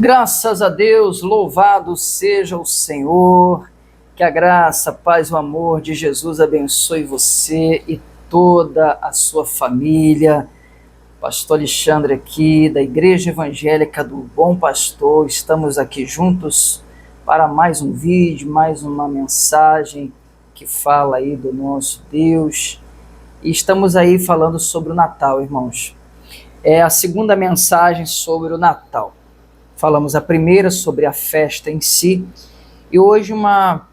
Graças a Deus, louvado seja o Senhor, que a graça, a paz e o amor de Jesus abençoe você e toda a sua família. Pastor Alexandre aqui, da Igreja Evangélica do Bom Pastor, estamos aqui juntos para mais um vídeo, mais uma mensagem que fala aí do nosso Deus. E estamos aí falando sobre o Natal, irmãos. É a segunda mensagem sobre o Natal. Falamos a primeira sobre a festa em si, e hoje uma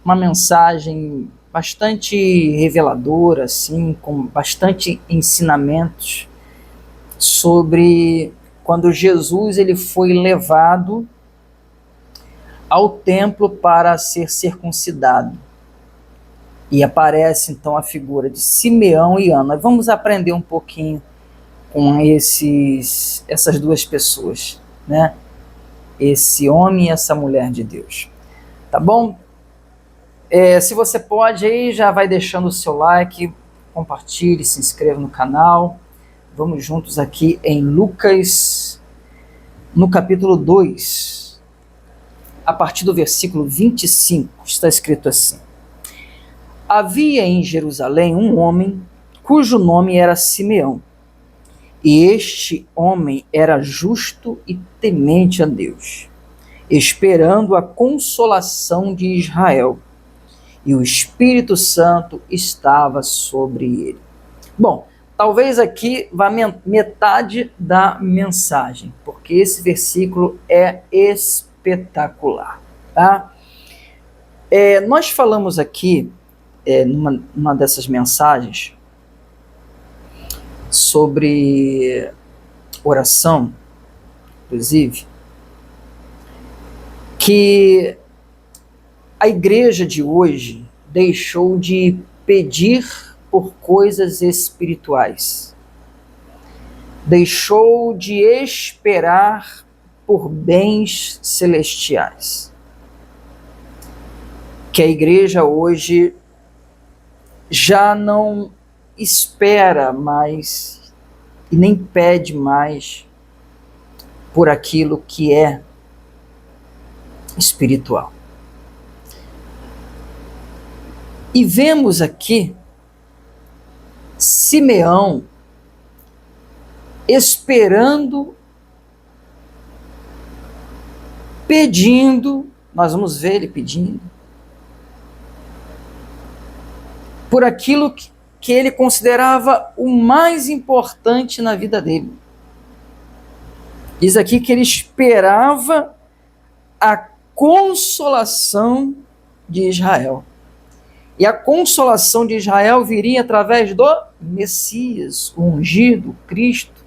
mensagem bastante reveladora, assim, com bastante ensinamentos sobre quando Jesus ele foi levado ao templo para ser circuncidado. E aparece então a figura de Simeão e Ana. Vamos aprender um pouquinho com essas duas pessoas, né? Esse homem e essa mulher de Deus. Tá bom? Se você pode aí, já vai deixando o seu like, compartilhe, se inscreva no canal. Vamos juntos aqui em Lucas, no capítulo 2, a partir do versículo 25, está escrito assim: Havia em Jerusalém um homem cujo nome era Simeão, e este homem era justo e temente a Deus, esperando a consolação de Israel, e o Espírito Santo estava sobre ele. Bom, talvez aqui vá metade da mensagem, porque esse versículo é espetacular, tá? Nós falamos aqui, numa dessas mensagens, sobre oração, inclusive, que a igreja de hoje deixou de pedir por coisas espirituais, deixou de esperar por bens celestiais, que a igreja hoje já não espera mais e nem pede mais por aquilo que é espiritual. E vemos aqui Simeão esperando, pedindo, nós vamos ver ele pedindo, por aquilo que ele considerava o mais importante na vida dele. Diz aqui que ele esperava a consolação de Israel. E a consolação de Israel viria através do Messias, o ungido, Cristo,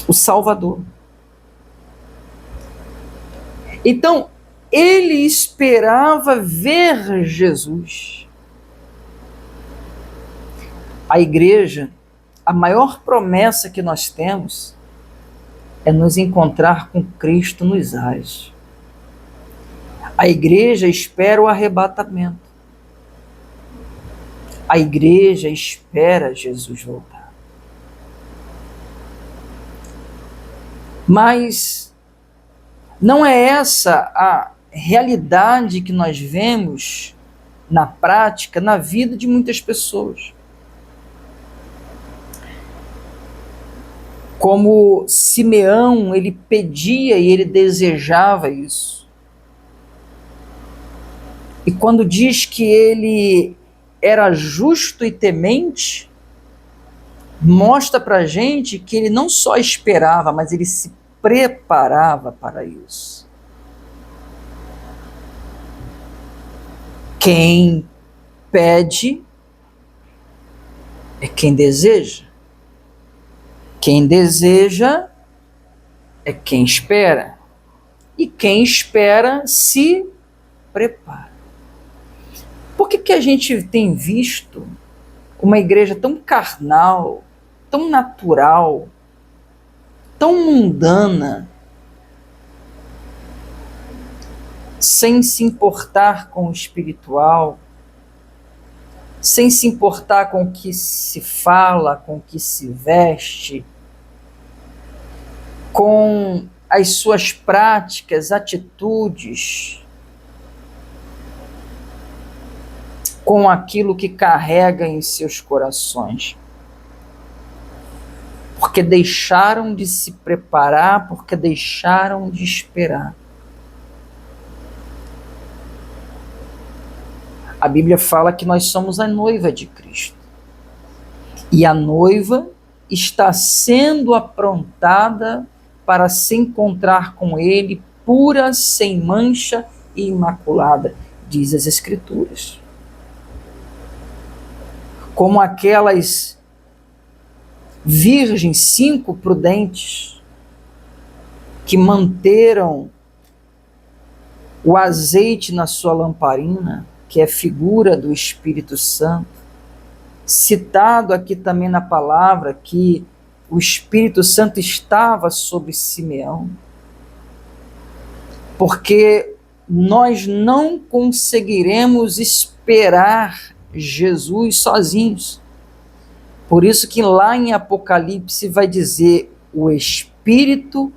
o Salvador. Então, ele esperava ver Jesus. A igreja, a maior promessa que nós temos é nos encontrar com Cristo nos ares. A igreja espera o arrebatamento. A igreja espera Jesus voltar. Mas não é essa a realidade que nós vemos na prática, na vida de muitas pessoas. Como Simeão, ele pedia e ele desejava isso. E quando diz que ele era justo e temente, mostra para a gente que ele não só esperava, mas ele se preparava para isso. Quem pede é quem deseja. Quem deseja é quem espera. E quem espera se prepara. Por que a gente tem visto uma igreja tão carnal, tão natural, tão mundana, sem se importar com o espiritual, sem se importar com o que se fala, com o que se veste, com as suas práticas, atitudes, com aquilo que carrega em seus corações. Porque deixaram de se preparar, porque deixaram de esperar. A Bíblia fala que nós somos a noiva de Cristo. E a noiva está sendo aprontada para se encontrar com Ele pura, sem mancha e imaculada, diz as Escrituras. Como aquelas virgens, 5 prudentes, que manteram o azeite na sua lamparina, que é figura do Espírito Santo, citado aqui também na palavra que o Espírito Santo estava sobre Simeão, porque nós não conseguiremos esperar Jesus sozinhos. Por isso que lá em Apocalipse vai dizer: o Espírito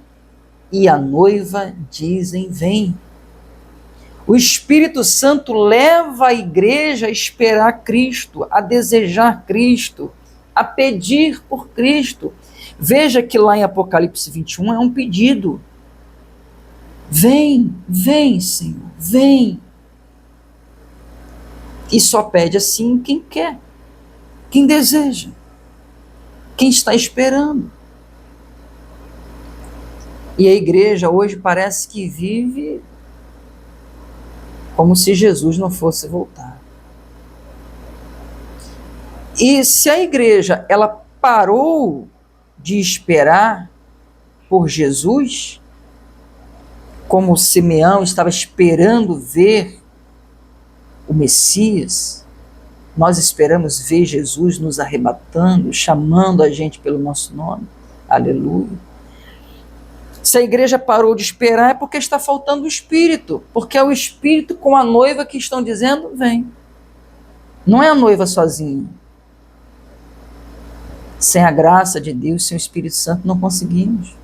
e a noiva dizem vem. O Espírito Santo leva a igreja a esperar Cristo, a desejar Cristo, a pedir por Cristo. Veja que lá em Apocalipse 21 é um pedido. Vem, vem, Senhor, vem. E só pede assim quem quer, quem deseja, quem está esperando. E a igreja hoje parece que vive como se Jesus não fosse voltar. E se a igreja ela parou de esperar por Jesus, como Simeão estava esperando ver o Messias, nós esperamos ver Jesus nos arrebatando, chamando a gente pelo nosso nome. Aleluia. Se a igreja parou de esperar é porque está faltando o Espírito, porque é o Espírito com a noiva que estão dizendo, vem. Não é a noiva sozinha. Sem a graça de Deus, sem o Espírito Santo, não conseguimos.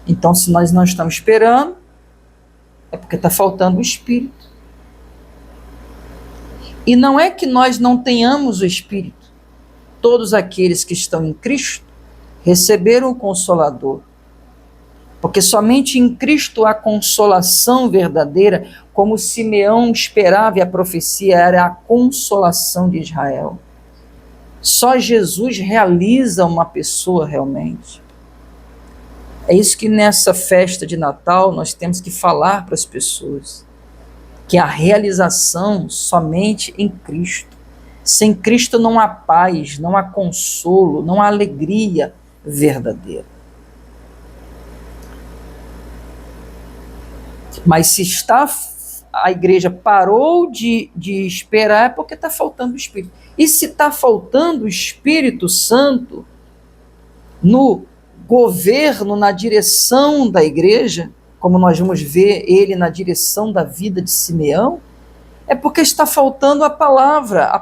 Então, se nós não estamos esperando, é porque está faltando o Espírito. E não é que nós não tenhamos o Espírito. Todos aqueles que estão em Cristo receberam o Consolador. Porque somente em Cristo há consolação verdadeira, como Simeão esperava, e a profecia era a consolação de Israel. Só Jesus realiza uma pessoa realmente. É isso que nessa festa de Natal nós temos que falar para as pessoas, que a realização somente em Cristo. Sem Cristo não há paz, não há consolo, não há alegria verdadeira. Mas se a igreja parou de esperar, é porque está faltando o Espírito. E se está faltando o Espírito Santo no governo, na direção da igreja, como nós vamos ver ele na direção da vida de Simeão, é porque está faltando a palavra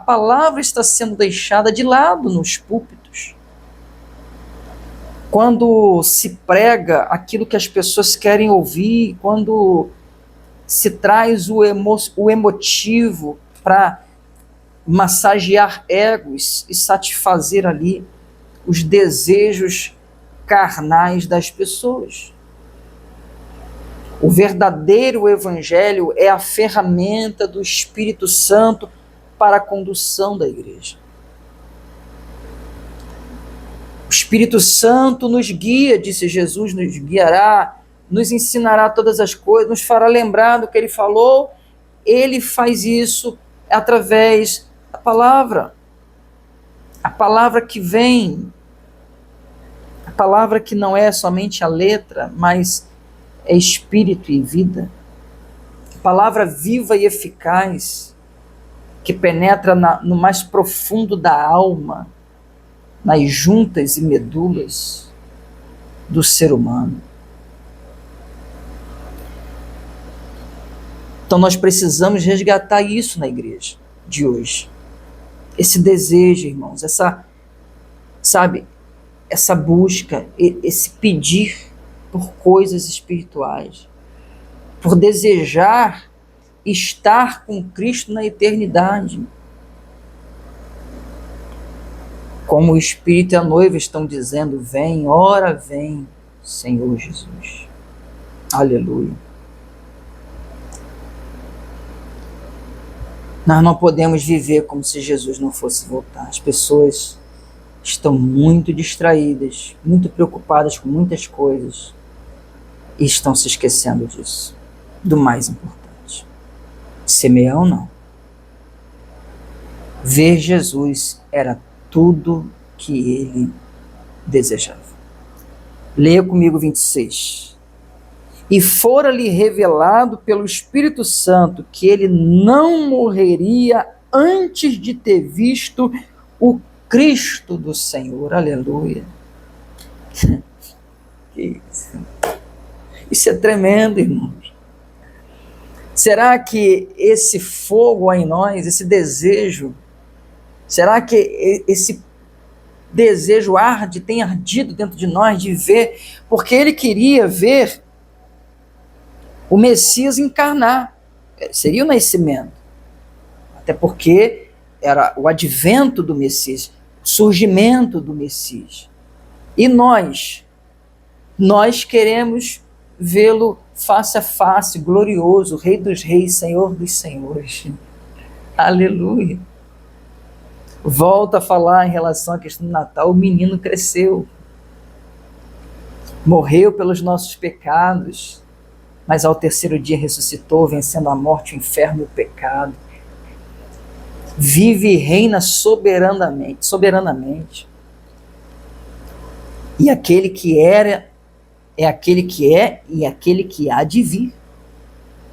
está sendo deixada de lado nos púlpitos. Quando se prega aquilo que as pessoas querem ouvir, quando se traz o emotivo para massagear egos e satisfazer ali os desejos carnais das pessoas. O verdadeiro evangelho é a ferramenta do Espírito Santo para a condução da igreja. O Espírito Santo nos guia, disse Jesus, nos guiará, nos ensinará todas as coisas, nos fará lembrar do que ele falou. Ele faz isso através da palavra. A palavra que vem, a palavra que não é somente a letra, mas é espírito e vida. A palavra viva e eficaz, que penetra no mais profundo da alma, nas juntas e medulas do ser humano. Então nós precisamos resgatar isso na igreja de hoje. Esse desejo, irmãos, essa busca, esse pedir por coisas espirituais, por desejar estar com Cristo na eternidade. Como o Espírito e a noiva estão dizendo, vem, ora vem, Senhor Jesus. Aleluia. Nós não podemos viver como se Jesus não fosse voltar. As pessoas estão muito distraídas, muito preocupadas com muitas coisas e estão se esquecendo disso, do mais importante. Simeão não. Ver Jesus era tudo que ele desejava. Leia comigo 26. E fora-lhe revelado pelo Espírito Santo que ele não morreria antes de ter visto o Cristo do Senhor. Aleluia. Que isso? Isso é tremendo, irmãos. Será que esse fogo em nós, esse desejo, será que esse desejo tem ardido dentro de nós de ver? Porque ele queria ver o Messias encarnar. Seria o nascimento. Até porque era o advento do Messias, o surgimento do Messias. E nós queremos vê-lo face a face, glorioso, Rei dos Reis, Senhor dos Senhores. Aleluia. Volta a falar em relação à questão do Natal. O menino cresceu, morreu pelos nossos pecados, mas ao terceiro dia ressuscitou, vencendo a morte, o inferno e o pecado. Vive e reina soberanamente. E aquele que era, é aquele que é e aquele que há de vir.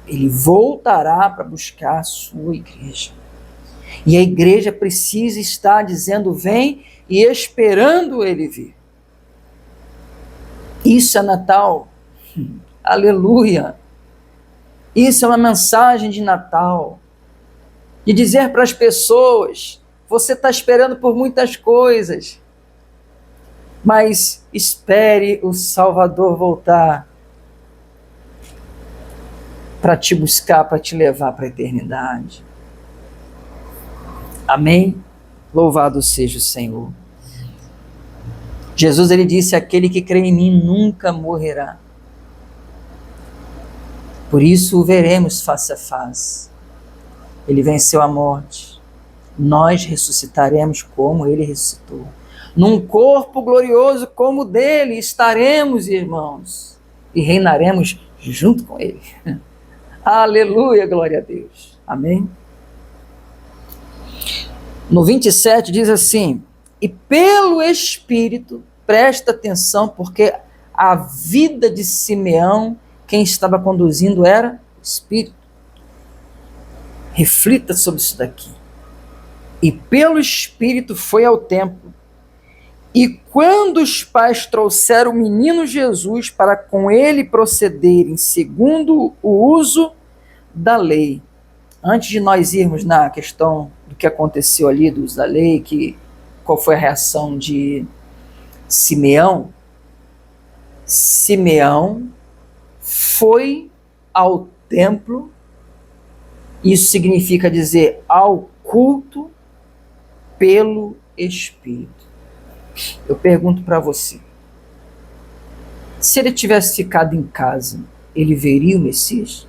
Ele voltará para buscar a sua igreja. E a igreja precisa estar dizendo, vem, e esperando ele vir. Isso é Natal. Aleluia. Isso é uma mensagem de Natal. De dizer para as pessoas, você está esperando por muitas coisas, mas espere o Salvador voltar para te buscar, para te levar para a eternidade. Amém? Louvado seja o Senhor. Jesus, ele disse, aquele que crê em mim nunca morrerá. Por isso o veremos face a face. Ele venceu a morte. Nós ressuscitaremos como ele ressuscitou. Num corpo glorioso como o dele estaremos, irmãos, e reinaremos junto com ele. Aleluia, glória a Deus. Amém? No 27 diz assim, e pelo Espírito, presta atenção, porque a vida de Simeão, quem estava conduzindo era o Espírito. Reflita sobre isso daqui. E pelo Espírito foi ao templo. E quando os pais trouxeram o menino Jesus para com ele procederem segundo o uso da lei. Antes de nós irmos na questão do que aconteceu ali, do uso da lei, qual foi a reação de Simeão? Simeão foi ao templo, isso significa dizer ao culto pelo Espírito. Eu pergunto para você, se ele tivesse ficado em casa, ele veria o Messias?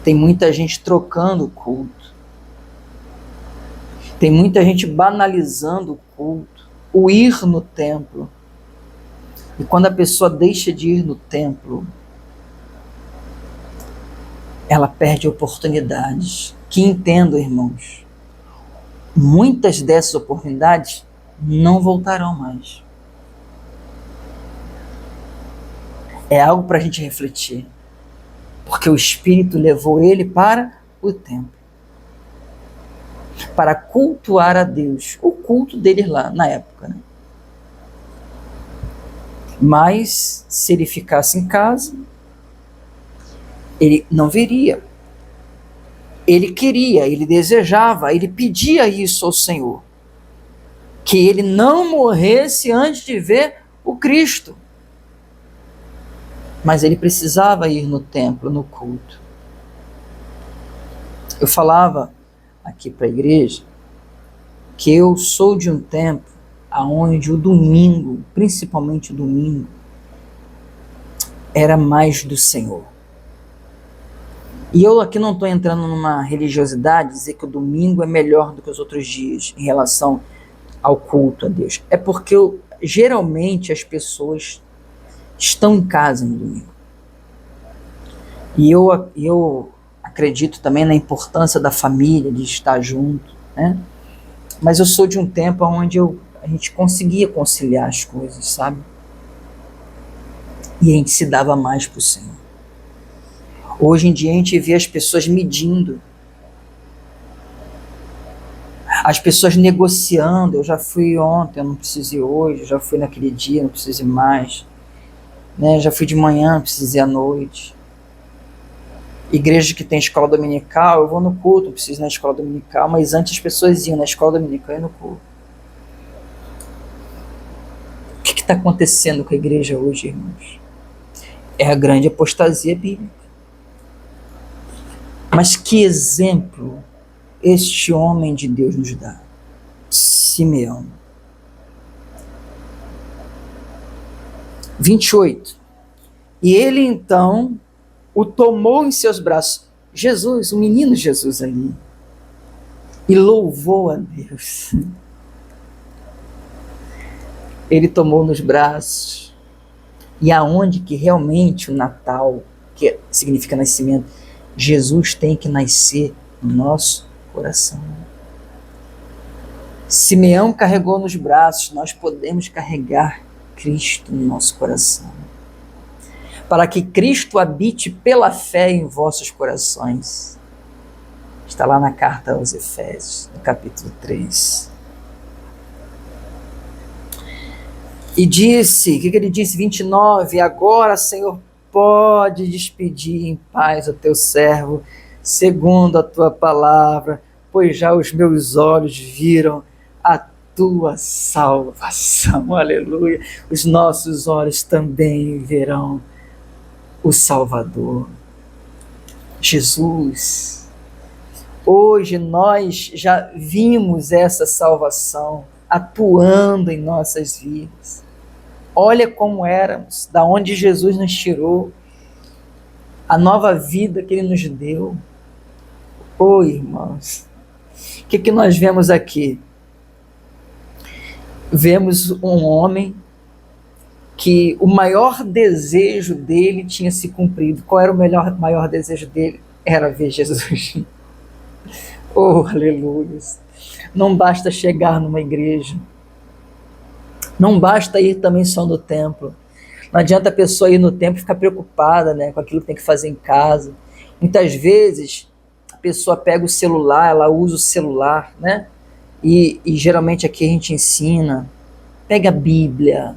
Tem muita gente trocando o culto. Tem muita gente banalizando o culto, o ir no templo. E quando a pessoa deixa de ir no templo, ela perde oportunidades. Que entendo, irmãos, muitas dessas oportunidades não voltarão mais. É algo para a gente refletir. Porque o Espírito levou ele para o templo. Para cultuar a Deus. O culto deles lá, na época, né? Mas, se ele ficasse em casa, ele não veria. Ele queria, ele desejava, ele pedia isso ao Senhor. que ele não morresse antes de ver o Cristo. Mas ele precisava ir no templo, no culto. Eu falava aqui para a igreja que eu sou de um tempo onde o domingo, principalmente o domingo, era mais do Senhor. E eu aqui não estou entrando numa religiosidade, dizer que o domingo é melhor do que os outros dias em relação ao culto a Deus. É porque geralmente as pessoas estão em casa no domingo. E eu acredito também na importância da família, de estar junto, né? Mas eu sou de um tempo onde a gente conseguia conciliar as coisas, sabe? E a gente se dava mais para o Senhor. Hoje em dia a gente vê as pessoas medindo, as pessoas negociando. Eu já fui ontem, eu não preciso ir hoje, eu já fui naquele dia, não preciso ir mais, né? Já fui de manhã, não preciso ir à noite. Igreja que tem escola dominical, eu vou no culto, não preciso ir na escola dominical, mas antes as pessoas iam na escola dominical e no culto. O que está acontecendo com a igreja hoje, irmãos? É a grande apostasia bíblica. Mas que exemplo este homem de Deus nos dá? Simeão. 28. E ele então o tomou em seus braços, Jesus, o menino Jesus ali, e louvou a Deus. Ele tomou nos braços, e aonde que realmente o Natal, que significa nascimento, Jesus tem que nascer no nosso coração. Simeão carregou nos braços, nós podemos carregar Cristo no nosso coração, para que Cristo habite pela fé em vossos corações. Está lá na carta aos Efésios, no capítulo 3. E disse, o que ele disse? 29, agora, Senhor, pode despedir em paz o teu servo, segundo a tua palavra, pois já os meus olhos viram a tua salvação. Aleluia. Os nossos olhos também verão o Salvador, Jesus. Hoje nós já vimos essa salvação atuando em nossas vidas. Olha como éramos, da onde Jesus nos tirou, a nova vida que Ele nos deu. Irmãos, o que nós vemos aqui? Vemos um homem que o maior desejo dele tinha se cumprido. Qual era o maior desejo dele? Era ver Jesus. Aleluia! Não basta chegar numa igreja, não basta ir também só no templo. Não adianta a pessoa ir no templo e ficar preocupada, né, com aquilo que tem que fazer em casa. Muitas vezes a pessoa pega o celular, ela usa o celular, né? E geralmente aqui a gente ensina, pega a Bíblia.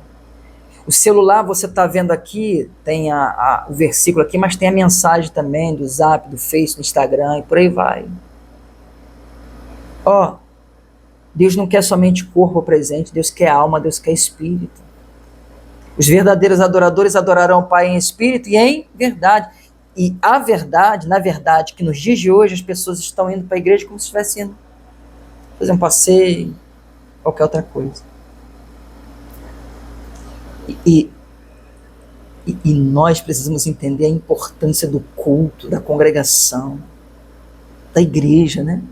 O celular você está vendo aqui, tem o versículo aqui, mas tem a mensagem também do Zap, do Face, do Instagram e por aí vai. Deus não quer somente corpo presente, Deus quer alma, Deus quer espírito. Os verdadeiros adoradores adorarão o Pai em espírito e em verdade. E a verdade, na verdade, que nos dias de hoje as pessoas estão indo para a igreja como se estivessem indo fazer um passeio, qualquer outra coisa. E nós precisamos entender a importância do culto, da congregação, da igreja, né?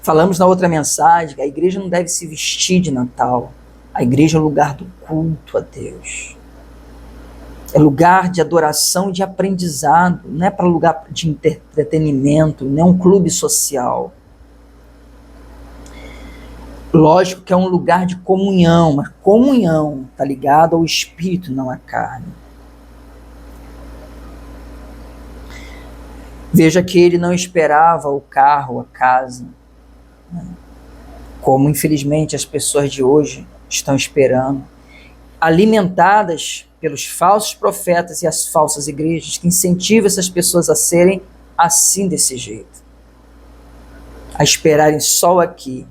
Falamos na outra mensagem que a igreja não deve se vestir de Natal. A igreja é o lugar do culto a Deus. É lugar de adoração e de aprendizado. Não é para lugar de entretenimento, não é um clube social. Lógico que é um lugar de comunhão, mas comunhão está ligado ao espírito, não à carne. Veja que ele não esperava o carro, a casa, como infelizmente as pessoas de hoje estão esperando, alimentadas pelos falsos profetas e as falsas igrejas que incentivam essas pessoas a serem assim desse jeito, a esperarem só aqui.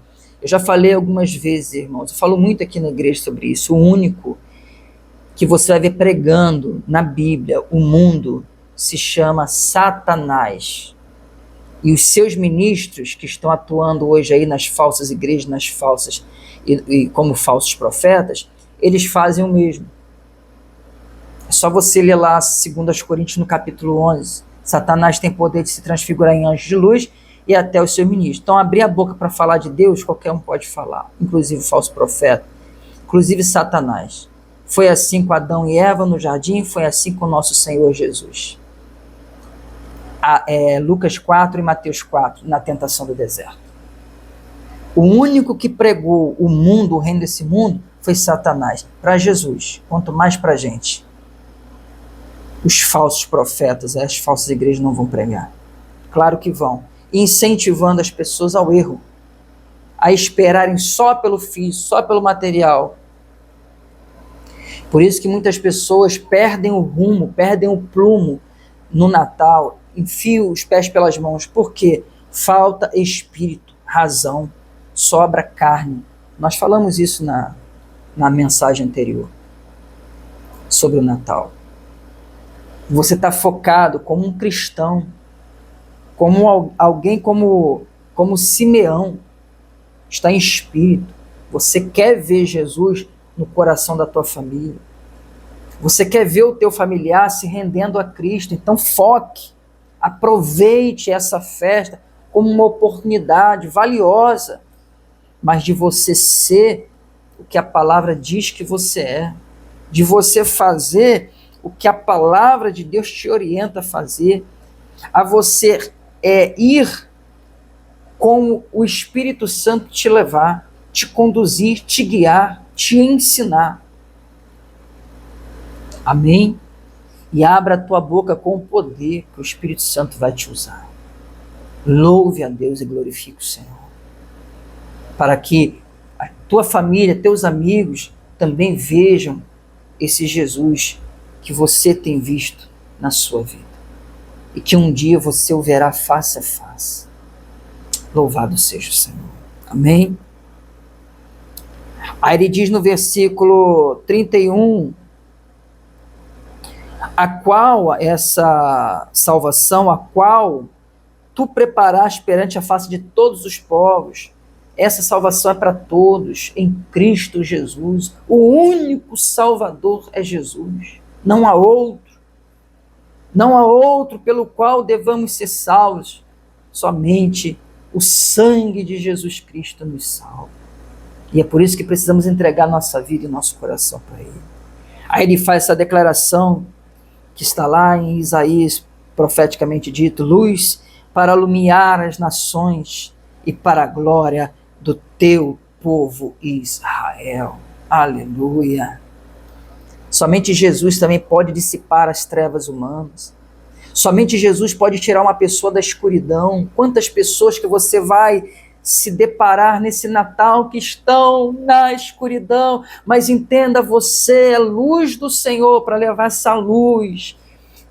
Eu já falei algumas vezes, irmãos, eu falo muito aqui na igreja sobre isso. O único que você vai ver pregando na Bíblia, o mundo, se chama Satanás. E os seus ministros que estão atuando hoje aí nas falsas igrejas, nas falsas e como falsos profetas, eles fazem o mesmo. É só você ler lá 2 Coríntios no capítulo 11. Satanás tem poder de se transfigurar em anjo de luz e até os seus ministros. Então, abrir a boca para falar de Deus, qualquer um pode falar, inclusive o falso profeta, inclusive Satanás. Foi assim com Adão e Eva no jardim, foi assim com o nosso Senhor Jesus. Lucas 4 e Mateus 4, na tentação do deserto. O único que pregou o mundo, o reino desse mundo, foi Satanás. Para Jesus, quanto mais para a gente. Os falsos profetas, as falsas igrejas não vão pregar. Claro que vão. Incentivando as pessoas ao erro. A esperarem só pelo físico, só pelo material. Por isso que muitas pessoas perdem o rumo, perdem o prumo no Natal, enfiam os pés pelas mãos. Por quê? Falta espírito, razão, sobra carne. Nós falamos isso na mensagem anterior sobre o Natal. Você está focado como um cristão, como alguém como Simeão, está em espírito. Você quer ver Jesus no coração da tua família. Você quer ver o teu familiar se rendendo a Cristo. Então foque, aproveite essa festa como uma oportunidade valiosa, mas de você ser o que a palavra diz que você é, de você fazer o que a palavra de Deus te orienta a fazer, a você ir como o Espírito Santo te levar, te conduzir, te guiar, te ensinar. Amém? E abra a tua boca com o poder que o Espírito Santo vai te usar. Louve a Deus e glorifique o Senhor. Para que a tua família, teus amigos também vejam esse Jesus que você tem visto na sua vida. E que um dia você o verá face a face. Louvado seja o Senhor. Amém? Aí ele diz no versículo 31, a qual essa salvação, a qual tu preparaste perante a face de todos os povos, essa salvação é para todos, em Cristo Jesus. O único Salvador é Jesus. Não há outro. Não há outro pelo qual devamos ser salvos. Somente o sangue de Jesus Cristo nos salva. E é por isso que precisamos entregar nossa vida e nosso coração para Ele. Aí ele faz essa declaração que está lá em Isaías, profeticamente dito, luz para iluminar as nações e para a glória do teu povo Israel. Aleluia. Somente Jesus também pode dissipar as trevas humanas. Somente Jesus pode tirar uma pessoa da escuridão. Quantas pessoas que você vai se deparar nesse Natal que estão na escuridão, mas entenda, você é luz do Senhor para levar essa luz,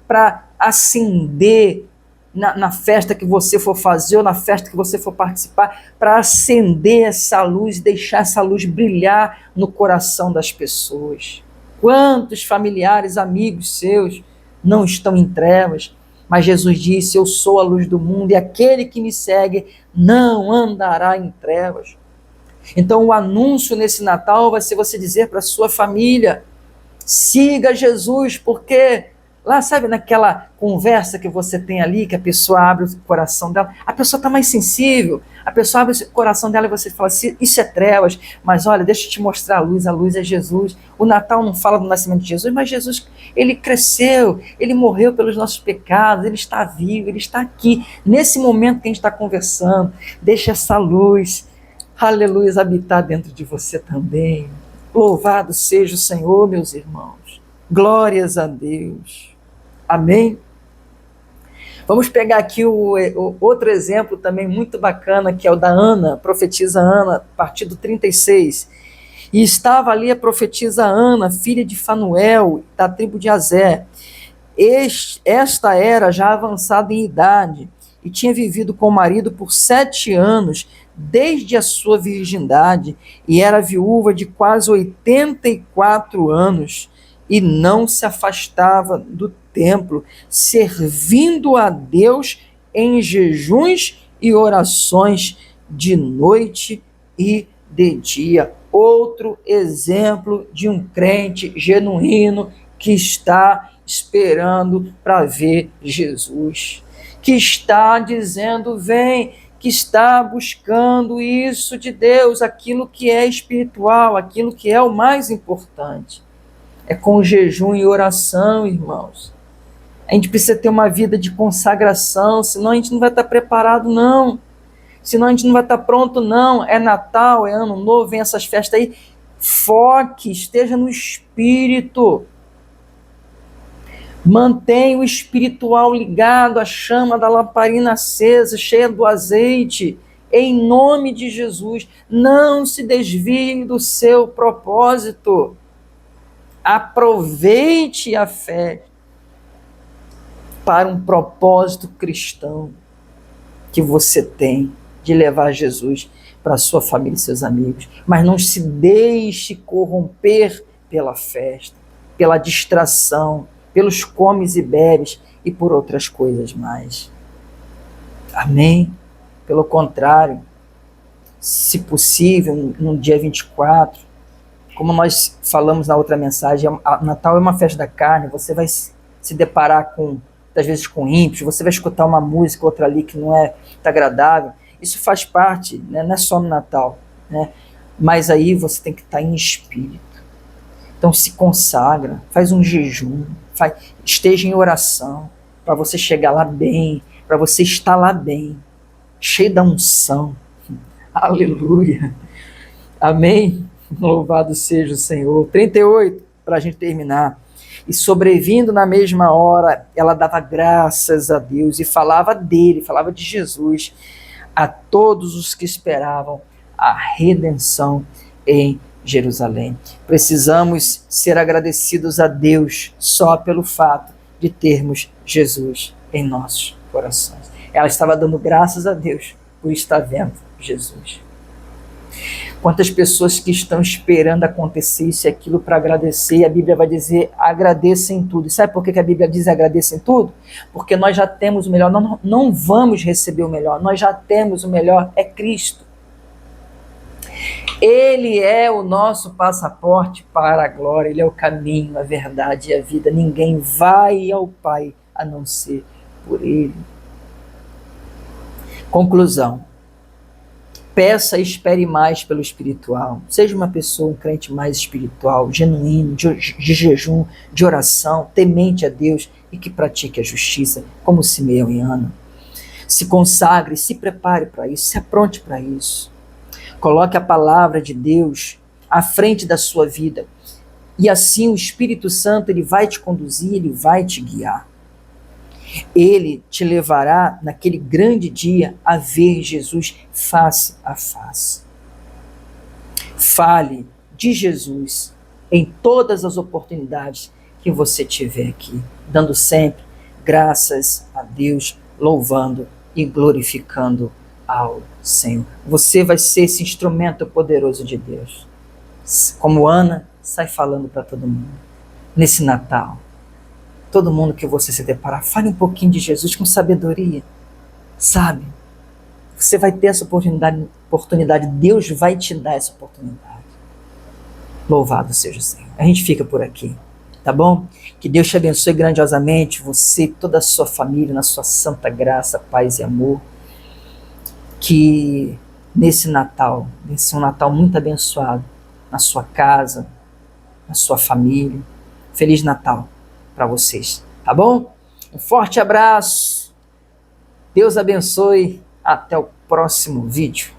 para acender na festa que você for fazer ou na festa que você for participar, para acender essa luz e deixar essa luz brilhar no coração das pessoas. Quantos familiares, amigos seus não estão em trevas? Mas Jesus disse, eu sou a luz do mundo e aquele que me segue não andará em trevas. Então o anúncio nesse Natal vai ser você dizer para a sua família, siga Jesus, porque lá, sabe, naquela conversa que você tem ali, que a pessoa abre o coração dela, a pessoa está mais sensível, a pessoa abre o coração dela e você fala assim, isso é trevas, mas olha, deixa eu te mostrar a luz é Jesus. O Natal não fala do nascimento de Jesus, mas Jesus, ele cresceu, ele morreu pelos nossos pecados, ele está vivo, ele está aqui, nesse momento que a gente está conversando, deixa essa luz, aleluia, habitar dentro de você também. Louvado seja o Senhor, meus irmãos, glórias a Deus. Amém? Vamos pegar aqui o outro exemplo também muito bacana, que é o da Ana, profetisa Ana, partido 36. E estava ali a profetisa Ana, filha de Fanuel, da tribo de Aser. Esta era já avançada em idade e tinha vivido com o marido por 7 anos, desde a sua virgindade e era viúva de quase 84 anos e não se afastava do templo, servindo a Deus em jejuns e orações de noite e de dia. Outro exemplo de um crente genuíno que está esperando para ver Jesus, que está dizendo vem, que está buscando isso de Deus, aquilo que é espiritual, aquilo que é o mais importante. É com jejum e oração, irmãos. A gente precisa ter uma vida de consagração, senão a gente não vai estar preparado, não. Senão a gente não vai estar pronto, não. É Natal, é Ano Novo, vem essas festas aí. Foque, esteja no Espírito. Mantenha o espiritual ligado, a chama da lamparina acesa, cheia do azeite. Em nome de Jesus, não se desvie do seu propósito. Aproveite a fé para um propósito cristão que você tem de levar Jesus para a sua família e seus amigos. Mas não se deixe corromper pela festa, pela distração, pelos comes e bebes e por outras coisas mais. Amém? Pelo contrário, se possível, no dia 24, como nós falamos na outra mensagem, Natal é uma festa da carne, você vai se deparar com, às vezes, com ímpios, você vai escutar uma música, outra ali que não é agradável. Isso faz parte, né? Não é só no Natal, né? Mas aí você tem que estar em espírito. Então se consagra, faz um jejum, esteja em oração, para você chegar lá bem, para você estar lá bem, cheio da unção. Aleluia. Amém? Louvado seja o Senhor. 38, para a gente terminar. E sobrevindo na mesma hora, ela dava graças a Deus e falava dele, falava de Jesus, a todos os que esperavam a redenção em Jerusalém. Precisamos ser agradecidos a Deus só pelo fato de termos Jesus em nossos corações. Ela estava dando graças a Deus por estar vendo Jesus. Quantas pessoas que estão esperando acontecer isso e aquilo para agradecer, e a Bíblia vai dizer agradeça em tudo. E sabe por que a Bíblia diz agradeça em tudo? Porque nós já temos o melhor, não vamos receber o melhor, nós já temos o melhor, é Cristo. Ele é o nosso passaporte para a glória, ele é o caminho, a verdade e a vida. Ninguém vai ao Pai a não ser por ele. Conclusão. Peça e espere mais pelo espiritual. Seja uma pessoa, um crente mais espiritual, genuíno, de jejum, de oração, temente a Deus e que pratique a justiça, como Simeão e Ana. Se consagre, se prepare para isso, se apronte para isso. Coloque a palavra de Deus à frente da sua vida. E assim o Espírito Santo ele vai te conduzir, ele vai te guiar. Ele te levará naquele grande dia a ver Jesus face a face. Fale de Jesus em todas as oportunidades que você tiver aqui, dando sempre graças a Deus, louvando e glorificando ao Senhor. Você vai ser esse instrumento poderoso de Deus. Como Ana, sai falando para todo mundo. Nesse Natal, todo mundo que você se deparar, fale um pouquinho de Jesus com sabedoria. Sabe? Você vai ter essa oportunidade. Deus vai te dar essa oportunidade. Louvado seja o Senhor. A gente fica por aqui, tá bom? Que Deus te abençoe grandiosamente, você e toda a sua família, na sua santa graça, paz e amor. Que nesse Natal, esse é um Natal muito abençoado, na sua casa, na sua família. Feliz Natal para vocês, tá bom? Um forte abraço, Deus abençoe, até o próximo vídeo.